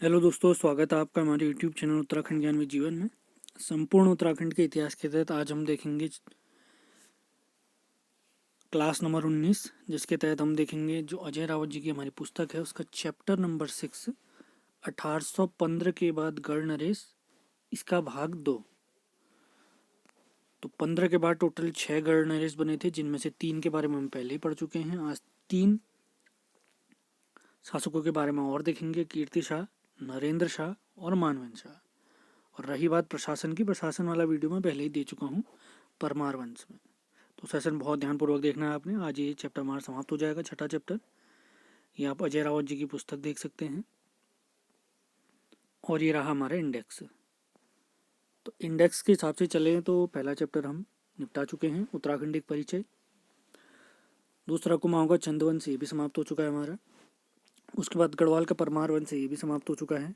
Hello दोस्तों, स्वागत है आपका हमारे यूट्यूब चैनल उत्तराखंड ज्ञान में जीवन में। संपूर्ण उत्तराखंड के इतिहास के तहत आज हम देखेंगे क्लास नंबर 19, जिसके तहत हम देखेंगे जो अजय रावत जी की हमारी पुस्तक है उसका चैप्टर नंबर 6, 1815 के बाद गढ़ नरेश, इसका भाग 2। तो 15 के बाद टोटल 6 गढ़ नरेश बने थे, जिनमें से 3 के बारे में हम पहले ही पढ़ चुके हैं। आज 3 शासकों के बारे में और देखेंगे, कीर्ति शाह, नरेंद्र शाह और मानवेंद्र शाह। और रही बात प्रशासन की, प्रशासन वाला वीडियो मैं पहले ही दे चुका हूँ परमार वंश में। तो सेशन बहुत ध्यानपूर्वक देखना है आपने। आज ये चैप्टर हमारा समाप्त हो जाएगा, छठा चैप्टर। ये आप अजय रावत जी की पुस्तक देख सकते हैं। और ये रहा हमारा इंडेक्स। तो इंडेक्स के हिसाब से चले तो पहला चैप्टर हम निपटा चुके हैं, उत्तराखंड एक परिचय। दूसरा कुमाऊं का चंदवंश, ये भी समाप्त हो चुका है हमारा। उसके बाद गढ़वाल का परमार वंश, ये भी समाप्त हो चुका है।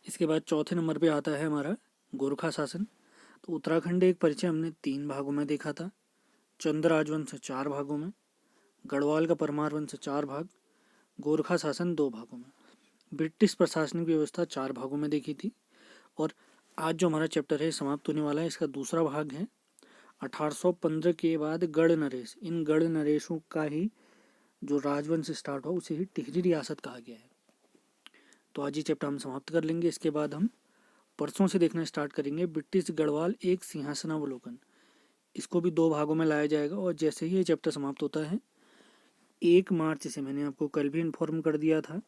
इसके बाद चौथे नंबर पे आता है हमारा गोरखा शासन। तो उत्तराखंड एक परिचय हमने 3 भागों में देखा था। चंद्र राजवंश 4 भागों में, गढ़वाल का परमार वंश 4 भाग, गोरखा शासन 2 भागों में, ब्रिटिश प्रशासनिक व्यवस्था 4 भागों में देखी थी। और आज जो हमारा चैप्टर है समाप्त होने वाला है, इसका दूसरा भाग है 1815 के बाद गढ़ नरेश। इन गढ़ नरेशों का ही जो राजवंश स्टार्ट हुआ उसे ही टिहरी रियासत कहा गया है। तो आज ये चैप्टर हम समाप्त कर लेंगे। इसके बाद हम परसों से देखना स्टार्ट करेंगे ब्रिटिश गढ़वाल एक सिंहासनावलोकन। इसको भी 2 भागों में लाया जाएगा। और जैसे ही ये चैप्टर समाप्त होता है, 1 मार्च से, मैंने आपको कल भी इन्फॉर्म कर दिया था,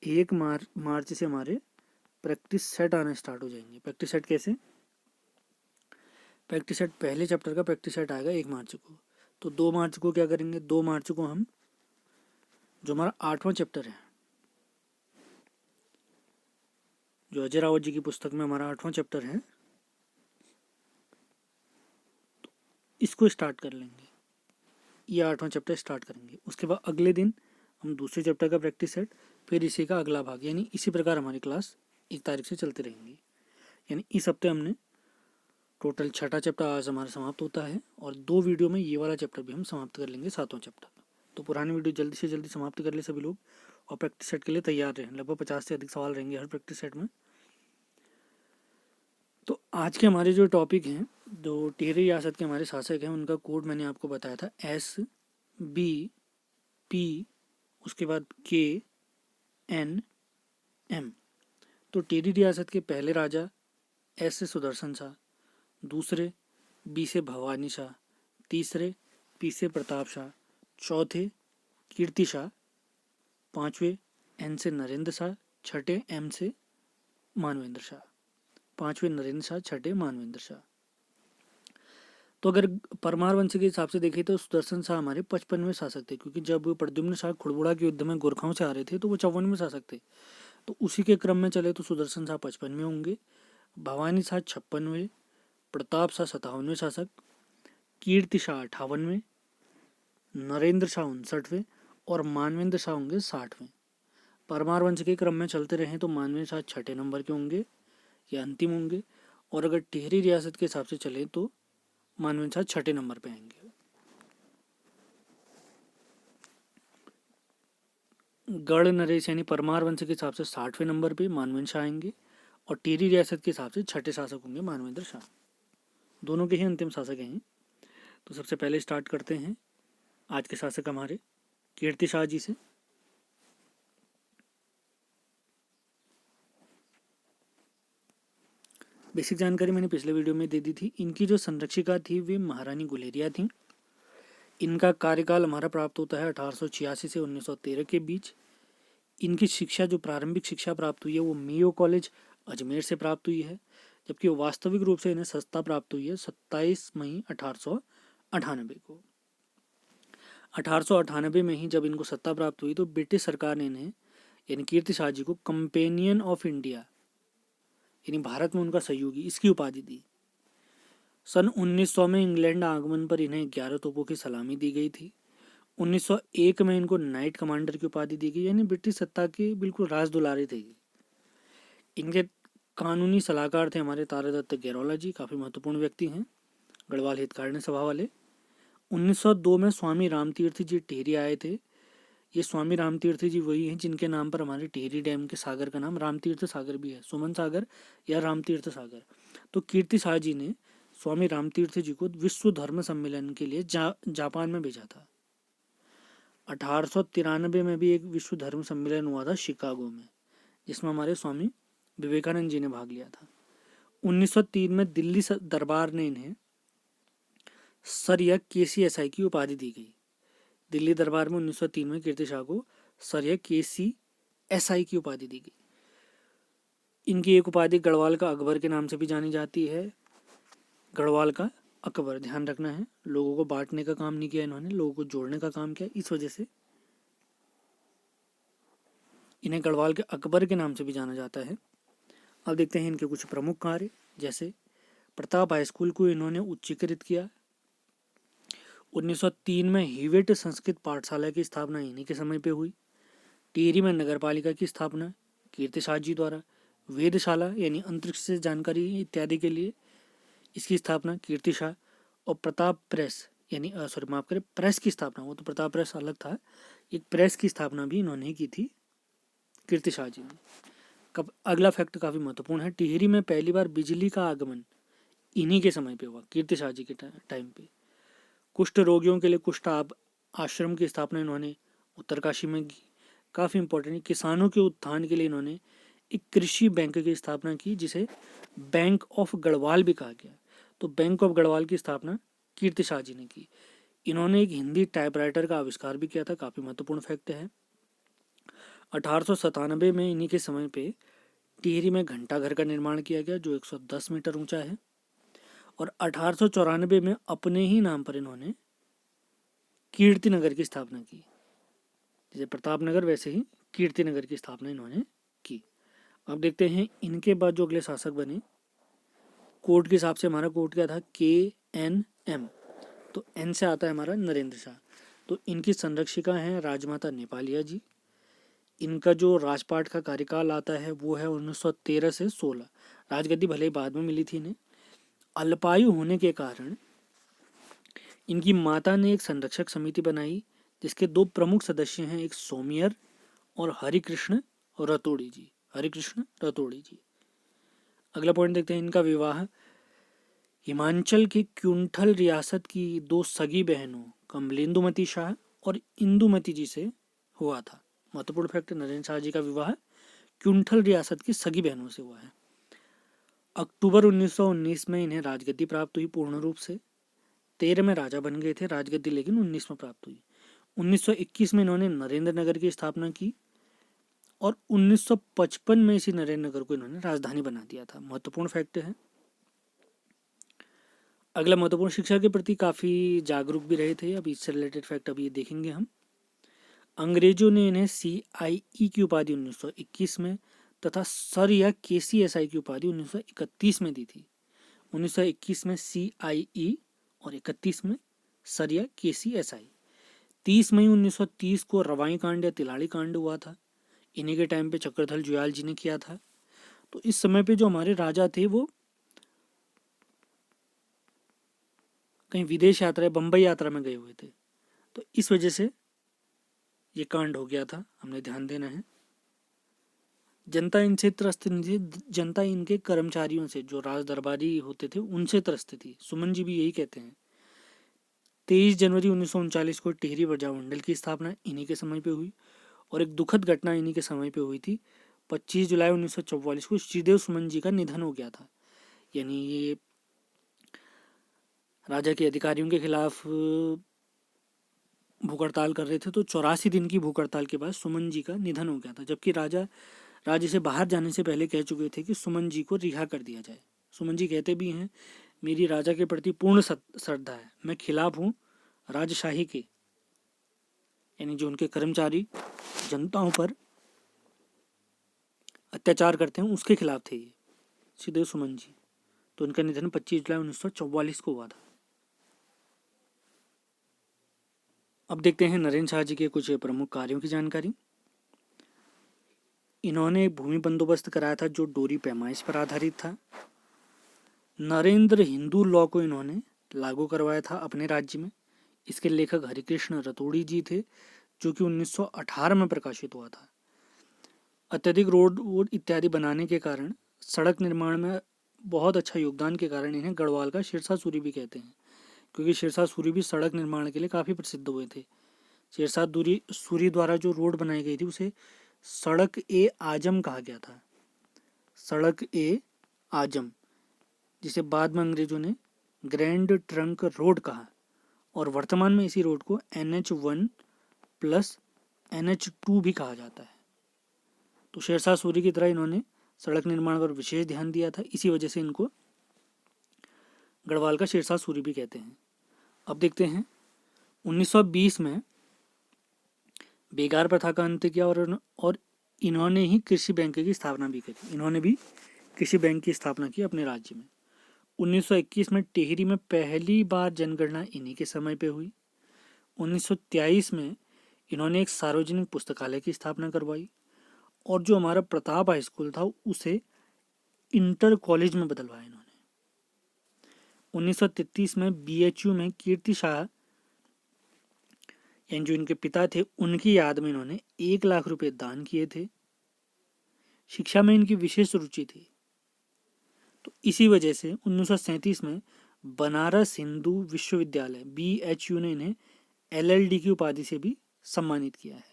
1 मार्च से हमारे प्रैक्टिस सेट आना स्टार्ट हो जाएंगे। प्रैक्टिस सेट कैसे? प्रैक्टिस सेट, पहले चैप्टर का प्रैक्टिस सेट आएगा 1 मार्च को। तो 2 मार्च को क्या करेंगे? 2 मार्च को हम जो हमारा 8वां चैप्टर है, जो अजय रावत जी की पुस्तक में हमारा 8वां चैप्टर है, तो इसको स्टार्ट कर लेंगे। ये 8वां चैप्टर स्टार्ट करेंगे। उसके बाद अगले दिन हम दूसरे चैप्टर का प्रैक्टिस सेट, फिर इसी का अगला भाग, यानी इसी प्रकार हमारी क्लास 1 तारीख से चलती रहेंगी। यानी इस हफ्ते हमने टोटल 6ठा चैप्टर आज हमारा समाप्त होता है। और 2 वीडियो में ये वाला चैप्टर भी हम समाप्त कर लेंगे, 7वां चैप्टर। तो पुरानी वीडियो जल्दी से जल्दी समाप्त कर ले सभी लोग, और प्रैक्टिस सेट के लिए तैयार रहें। लगभग 50 से अधिक सवाल रहेंगे हर प्रैक्टिस सेट में। तो आज के हमारे जो टॉपिक हैं, जो टिहरी रियासत के हमारे शासक हैं, उनका कोड मैंने आपको बताया था, SBP, उसके बाद KNM। तो टिहरी रियासत के पहले राजा S से सुदर्शन शाह, दूसरे B से भवानी शाह, तीसरे P से प्रताप शाह, चौथे कीर्ति शाह, पांचवे N से नरेंद्र शाह, छठे M से मानवेंद्र शाह। पांचवे नरेंद्र शाह, छठे मानवेंद्र शाह। तो अगर परमार वंश के हिसाब से देखें तो सुदर्शन शाह हमारे 55वें शासक थे, क्योंकि जब प्रद्युम्न शाह खुड़बुड़ा के युद्ध में गोरखाओं से आ रहे थे तो वो 54वें शासक थे। तो उसी के क्रम में चले तो सुदर्शन शाह 55वें होंगे, भवानी शाह 56वें, प्रताप शाह 57वें शासक, कीर्ति शाह 58वें, नरेंद्र शाह 59वें और मानवेंद्र शाह होंगे 60वें। परमार वंश के क्रम में चलते रहे तो मानवेंद्र शाह 6ठे नंबर के होंगे, या अंतिम होंगे। और अगर टिहरी रियासत के हिसाब से चले तो मानवेंद्र शाह 6ठे नंबर पे आएंगे। गढ़ नरेश यानी परमार वंश के हिसाब से 60वें नंबर पे मानवेंद्र शाह आएंगे, और टिहरी रियासत के हिसाब से 6ठे शासक होंगे मानवेंद्र शाह। दोनों के ही अंतिम शासक हैं। तो सबसे पहले स्टार्ट करते हैं आज के शासक हमारे कीर्ति शाह जी से। बेसिक जानकारी मैंने पिछले वीडियो में दे दी थी। इनकी जो संरक्षिका थी वे महारानी गुलेरिया थी। इनका कार्यकाल हमारा प्राप्त होता है 1886 से 1913 के बीच। इनकी शिक्षा, जो प्रारंभिक शिक्षा प्राप्त हुई है, वो मेयो कॉलेज अजमेर से प्राप्त हुई है, जबकि वास्तविक रूप से इन्हें सत्ता प्राप्त हुई है 27 मई 1898 को। 1898 में ही जब इनको सत्ता प्राप्त हुई तो ब्रिटिश सरकार ने इन्हें, यानी कीर्ति शाह जी को, कंपेनियन ऑफ इंडिया, यानी भारत में उनका सहयोगी, इसकी उपाधि दी। सन 1900 में इंग्लैंड आगमन पर इन्हें 11 तोपों की सलामी दी गई थी। 1901 में इनको नाइट कमांडर की उपाधि दी गई, यानी ब्रिटिश सत्ता के बिल्कुल राज दुलारे थे। इनके कानूनी सलाहकार थे हमारे तारादत्त गैरोला जी, काफ़ी महत्वपूर्ण व्यक्ति हैं, गढ़वाल हितकारिणी सभा वाले। 1902 में स्वामी रामतीर्थ जी टिहरी आए थे। ये स्वामी रामतीर्थ जी वही हैं जिनके नाम पर हमारे टिहरी डैम के सागर का नाम रामतीर्थ सागर भी है, सुमन सागर या रामतीर्थ सागर। तो कीर्ति शाह जी ने स्वामी रामतीर्थ जी को विश्व धर्म सम्मेलन के लिए जापान में भेजा था। 1893 में भी एक विश्व धर्म सम्मेलन हुआ था शिकागो में, जिसमें हमारे स्वामी विवेकानंद जी ने भाग लिया था। 1903 में दिल्ली दरबार ने इन्हें सर या KCSI की उपाधि दी गई। दिल्ली दरबार में 1903 में कीर्ति शाह को सर या KCSI की उपाधि दी गई। इनकी एक उपाधि गढ़वाल का अकबर के नाम से भी जानी जाती है। गढ़वाल का अकबर, ध्यान रखना है, लोगों को बांटने का काम नहीं किया इन्होंने, लोगों को जोड़ने का काम किया, इस वजह से इन्हें गढ़वाल के अकबर के नाम से भी जाना जाता है। अब देखते हैं इनके कुछ प्रमुख कार्य, जैसे प्रताप हाई स्कूल को इन्होंने उच्चीकृत किया। 1903 में हिवेट संस्कृत पाठशाला की स्थापना इन्हीं के समय पे हुई। टिहरी में नगर पालिका की स्थापना कीर्ति शाह जी द्वारा। वेधशाला यानी अंतरिक्ष से जानकारी इत्यादि के लिए इसकी स्थापना कीर्ति शाह। और प्रताप प्रेस यानी माफ करें, प्रेस की स्थापना, वो तो प्रताप प्रेस अलग था, एक प्रेस की स्थापना भी इन्होंने की थी कीर्ति शाह जी ने। कब अगला फैक्ट काफ़ी महत्वपूर्ण है, टिहरी में पहली बार बिजली का आगमन इन्हीं के समय पे हुआ, कीर्ति शाह जी के टाइम पे। कुष्ठ रोगियों के लिए कुष्ठ आश्रम की स्थापना इन्होंने उत्तरकाशी में की। काफ़ी इंपॉर्टेंट है, किसानों के उत्थान के लिए इन्होंने एक कृषि बैंक की स्थापना की, जिसे बैंक ऑफ गढ़वाल भी कहा गया। तो बैंक ऑफ गढ़वाल की स्थापना कीर्ति शाह जी ने की। इन्होंने एक हिंदी टाइपराइटर का आविष्कार भी किया था, काफ़ी महत्वपूर्ण फैक्ट है। 1897 में इन्हीं के समय पे टिहरी में घंटा घर का निर्माण किया गया, जो 110 मीटर ऊंचा है। और 1894 में अपने ही नाम पर इन्होंने कीर्ति नगर की स्थापना की। जैसे प्रताप नगर वैसे ही कीर्ति नगर की स्थापना इन्होंने की। अब देखते हैं इनके बाद जो अगले शासक बने। कोर्ट के हिसाब से हमारा कोर्ट क्या था, KNM। तो N से आता है हमारा नरेंद्र शाह। तो इनकी संरक्षिका हैं राजमाता नेपालिया जी। इनका जो राजपाट का कार्यकाल आता है वो है 1913 से 16। राजगद्दी भले ही बाद में मिली थी इन्हें। अल्पायु होने के कारण इनकी माता ने एक संरक्षक समिति बनाई, जिसके 2 प्रमुख सदस्य हैं, एक सोमियर और हरिकृष्ण रतोड़ी जी। हरिकृष्ण रतोड़ी जी। अगला पॉइंट देखते हैं, इनका विवाह हिमाचल की क्यूंठल रियासत की 2 सगी बहनों कमलेंदुमती शाह और इंदुमती जी से हुआ था। महत्वपूर्ण फैक्ट, नरेंद्र शाह जी का विवाह क्यूंठल रियासत की सगी बहनों से हुआ है। अक्टूबर 1919 में इन्हें राजगद्दी प्राप्त हुई पूर्ण रूप से। 13 में राजा बन गए थे राजगद्दी, लेकिन 19 में प्राप्त हुई। 1921 में इन्होंने नरेंद्र नगर की स्थापना की और 1955 में इसी नरेंद्र नगर को इन्होंने राजधानी बना दिया था। महत्वपूर्ण फैक्ट है। अगला महत्वपूर्ण, शिक्षा के प्रति काफ़ी जागरूक भी रहे थे। अब इससे रिलेटेड फैक्ट अभी देखेंगे हम। अंग्रेजों ने इन्हें CIE की उपाधि 1921 में तथा सर या KCSI की उपाधि 1931 में दी थी। 1921 में CIE और 31 में सर या KCSI। 30 मई 1930 को रवाई कांड या तिलाड़ी कांड हुआ था। इन्हीं के टाइम पे चक्रधर जुयाल जी ने किया था। तो इस समय पे जो हमारे राजा थे वो कहीं विदेश यात्रा, बम्बई यात्रा में गए हुए थे, तो इस वजह से ये कांड हो गया था, हमने ध्यान देना है। जनता इनसे त्रस्त नहीं थी, जनता इनके कर्मचारियों से, जो राज दरबारी होते थे, उनसे त्रस्त थी। सुमन जी भी यही कहते हैं। 23 जनवरी 1939 को टिहरी प्रजामंडल की स्थापना इन्हीं के समय पे हुई और एक दुखद घटना इन्हीं के समय पे हुई थी। 25 जुलाई 1944 को श्रीदेव सुमन जी का निधन हो गया था। यानी ये राजा के अधिकारियों के खिलाफ भूख हड़ताल कर रहे थे, तो 84 दिन की भूख हड़ताल के बाद सुमन जी का निधन हो गया था। जबकि राजा राज्य से बाहर जाने से पहले कह चुके थे कि सुमन जी को रिहा कर दिया जाए। सुमन जी कहते भी हैं, मेरी राजा के प्रति पूर्ण श्रद्धा है, मैं खिलाफ हूँ राजशाही के, यानी जो उनके कर्मचारी जनताओं पर अत्याचार करते हैं उसके खिलाफ थे ये श्रीदेव सुमन जी। तो उनका निधन 25 जुलाई 1944 को हुआ था। अब देखते हैं नरेंद्र शाह जी के कुछ प्रमुख कार्यों की जानकारी। इन्होंने भूमि बंदोबस्त कराया था जो डोरी पैमाइश पर आधारित था। नरेंद्र हिंदू लॉ को इन्होंने लागू करवाया था अपने राज्य में। इसके लेखक हरिकृष्ण रतोड़ी जी थे, जो कि 1918 में प्रकाशित हुआ था। अत्यधिक रोड वोड इत्यादि बनाने के कारण, सड़क निर्माण में बहुत अच्छा योगदान के कारण इन्हें गढ़वाल का शेरशाह सूरी भी कहते हैं, क्योंकि शेरशाह सूरी भी सड़क निर्माण के लिए काफ़ी प्रसिद्ध हुए थे। शेरशाह सूरी द्वारा जो रोड बनाई गई थी उसे सड़क ए आजम कहा गया था, सड़क ए आजम, जिसे बाद में अंग्रेजों ने ग्रैंड ट्रंक रोड कहा, और वर्तमान में इसी रोड को NH1 प्लस NH2 भी कहा जाता है। तो शेरशाह सूरी की तरह इन्होंने सड़क निर्माण पर विशेष ध्यान दिया था, इसी वजह से इनको गढ़वाल का शेरशाह सूरी भी कहते हैं। अब देखते हैं 1920 में बेगार प्रथा का अंत किया और इन्होंने ही कृषि बैंक की स्थापना भी करी। इन्होंने भी कृषि बैंक की स्थापना की अपने राज्य में। 1921 में टिहरी में पहली बार जनगणना इन्हीं के समय पे हुई। 1923 में इन्होंने एक सार्वजनिक पुस्तकालय की स्थापना करवाई, और जो हमारा प्रताप हाई स्कूल था उसे इंटर कॉलेज में बदलवाया इन्होंने। 1933 में BHU में कीर्ति शाह, यानी जो इनके पिता थे, उनकी याद में इन्होंने 1 लाख रुपए दान किए थे। शिक्षा में इनकी विशेष रुचि थी, तो इसी वजह से 1937 में बनारस हिंदू विश्वविद्यालय BHU ने इन्हें LLD की उपाधि से भी सम्मानित किया है।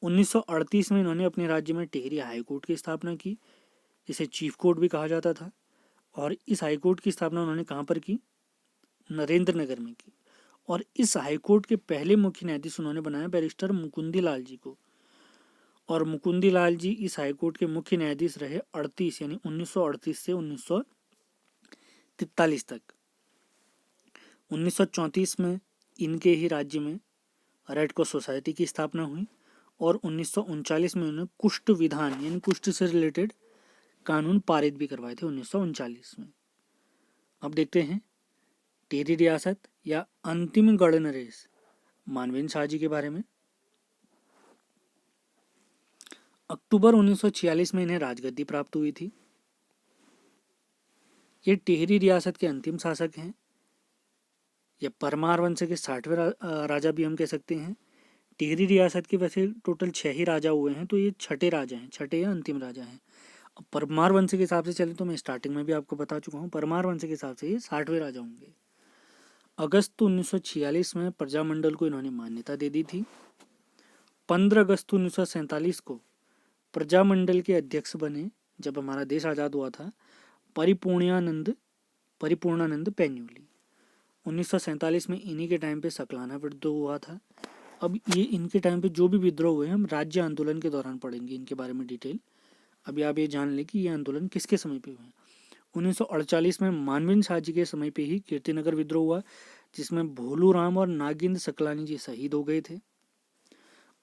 1938 में इन्होंने अपने राज्य में टिहरी हाई कोर्ट की स्थापना की, जिसे चीफ कोर्ट भी कहा जाता था, और इस हाई कोर्ट की स्थापना उन्होंने कहाँ पर की? नरेंद्र नगर में की। और इस हाई कोर्ट के पहले मुख्य न्यायाधीश उन्होंने बनाया बैरिस्टर मुकुंदी लाल जी को, और मुकुंदी लाल जी इस हाई कोर्ट के मुख्य न्यायाधीश रहे 38 यानी 1938 से 1943 तक। 1934 में इनके ही राज्य में रेड क्रॉस सोसाइटी की स्थापना हुई, और 1939 में उन्होंने कुष्ठ विधान यानी कुष्ठ से रिलेटेड कानून पारित भी करवाए थे 1939 में। अब देखते हैं टिहरी रियासत या अंतिम गढ़नरेश मानवेंद्र शाह जी के बारे में। अक्टूबर 1946 में इन्हें राजगद्दी प्राप्त हुई थी। ये टिहरी रियासत के अंतिम शासक हैं। ये परमार वंश के 60वें राजा भी हम कह सकते हैं। टिहरी रियासत के वैसे टोटल 6 ही राजा हुए हैं, तो ये छठे राजा हैं, छठे या अंतिम राजा हैं। अब परमार वंश के हिसाब से चले तो मैं स्टार्टिंग में भी आपको बता चुका हूँ, परमार वंश के हिसाब से ये 60वें राजा होंगे। अगस्त 1946 में प्रजामंडल को इन्होंने मान्यता दे दी थी। 15 अगस्त 1947 को प्रजामंडल के अध्यक्ष बने, जब हमारा देश आज़ाद हुआ था, परिपूर्णानंद पैन्यूली। 1947 में इन्हीं के टाइम पे सकलाना विद्रोह हुआ था। अब ये इनके टाइम पे जो भी विद्रोह हुए हैं हम राज्य आंदोलन के दौरान पढ़ेंगे इनके बारे में डिटेल। अभी आप ये जान लें कि ये आंदोलन किसके समय पे हुए हैं। 1948 में मानवेंद्र शाह जी के समय पे ही कीर्तिनगर विद्रोह हुआ, जिसमें भोलू राम और नागेंद्र सकलानी जी शहीद हो गए थे।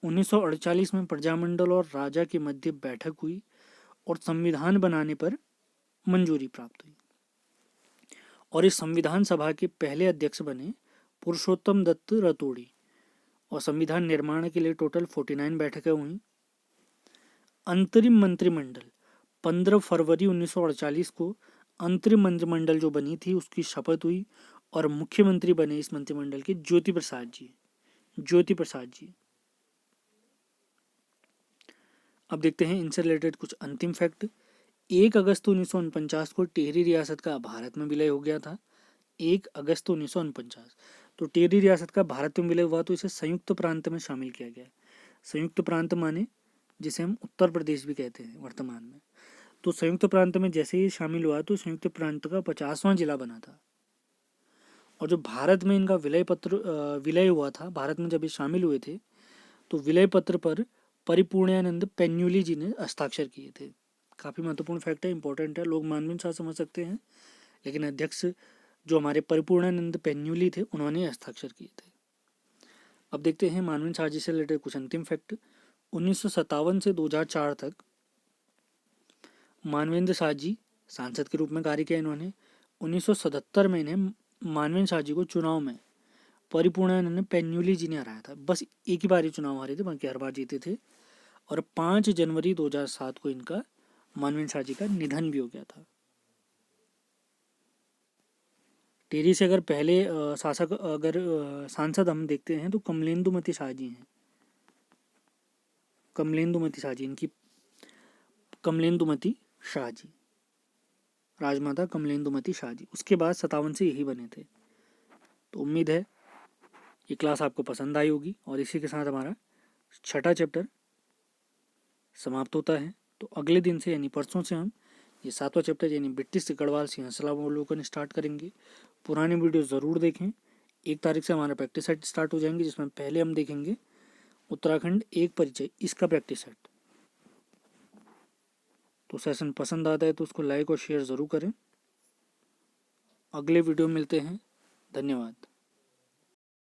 1948 में प्रजामंडल और राजा के मध्य बैठक हुई और संविधान बनाने पर मंजूरी प्राप्त हुई, और इस संविधान सभा के पहले अध्यक्ष बने पुरुषोत्तम दत्त रतोड़ी, और संविधान निर्माण के लिए टोटल 49 बैठकें हुई। अंतरिम मंत्रिमंडल 15 फरवरी 1948 को अंतरिम मंत्रिमंडल जो बनी थी उसकी शपथ हुई, और मुख्यमंत्री बने इस मंत्रिमंडल के ज्योति प्रसाद जी। अब देखते हैं इनसे रिलेटेड कुछ अंतिम फैक्ट। 1 अगस्त 1949 को टिहरी रियासत का भारत में विलय हो गया था। 1 अगस्त 1949 तो टिहरी रियासत का भारत में विलय हुआ, तो इसे संयुक्त प्रांत में शामिल किया गया। संयुक्त प्रांत माने जिसे हम उत्तर प्रदेश भी कहते हैं वर्तमान में। तो संयुक्त प्रांत में जैसे ही शामिल हुआ तो संयुक्त प्रांत का 50वां जिला बना था। और जो भारत में इनका विलय हुआ था, भारत में जब ये शामिल हुए थे तो विलय पत्र पर परिपूर्णानंद पैन्यूली जी ने हस्ताक्षर किए थे। काफ़ी महत्वपूर्ण फैक्ट है, इंपॉर्टेंट है, लोग मानवेंद्र शाह समझ सकते हैं, लेकिन अध्यक्ष जो हमारे परिपूर्णानंद पैन्यूली थे उन्होंने हस्ताक्षर किए थे। अब देखते हैं मानवेंद्र शाह जी से रिलेटेड कुछ अंतिम फैक्ट। 1957 से 2004 तक मानवेंद्र शाह जी सांसद के रूप में कार्य किया इन्होंने। 1977 में इन्हें मानवेंद्र शाह जी को चुनाव में परिपूर्णानंद पैन्यूली जी ने हराया था। बस एक ही बार ही चुनाव हारे थे, बाकी हर बार जीते थे। और 5 जनवरी 2007 को इनका मानवेंद्र शाह जी का निधन भी हो गया था। टिहरी से अगर पहले सांसद हम देखते हैं तो कमलेंदु मती शाह जी हैं। कमलेंदुमती शाह जी, इनकी कमलेंदुमती शाह जी, राजमाता कमलेंदुमती शाह जी। उसके बाद 57 से यही बने थे। तो उम्मीद है ये क्लास आपको पसंद आई होगी और इसी के साथ हमारा छठा चैप्टर समाप्त होता है। तो अगले दिन से यानी परसों से हम ये सातवां चैप्टर यानी ब्रिटिश गढ़वाल सिंहासनावलोकन स्टार्ट करेंगे। पुरानी वीडियो ज़रूर देखें। 1 तारीख से हमारा प्रैक्टिस सेट स्टार्ट हो जाएंगे, जिसमें पहले हम देखेंगे उत्तराखंड एक परिचय, इसका प्रैक्टिस सेट। तो सेशन पसंद आता है तो उसको लाइक और शेयर ज़रूर करें। अगले वीडियो मिलते हैं। धन्यवाद।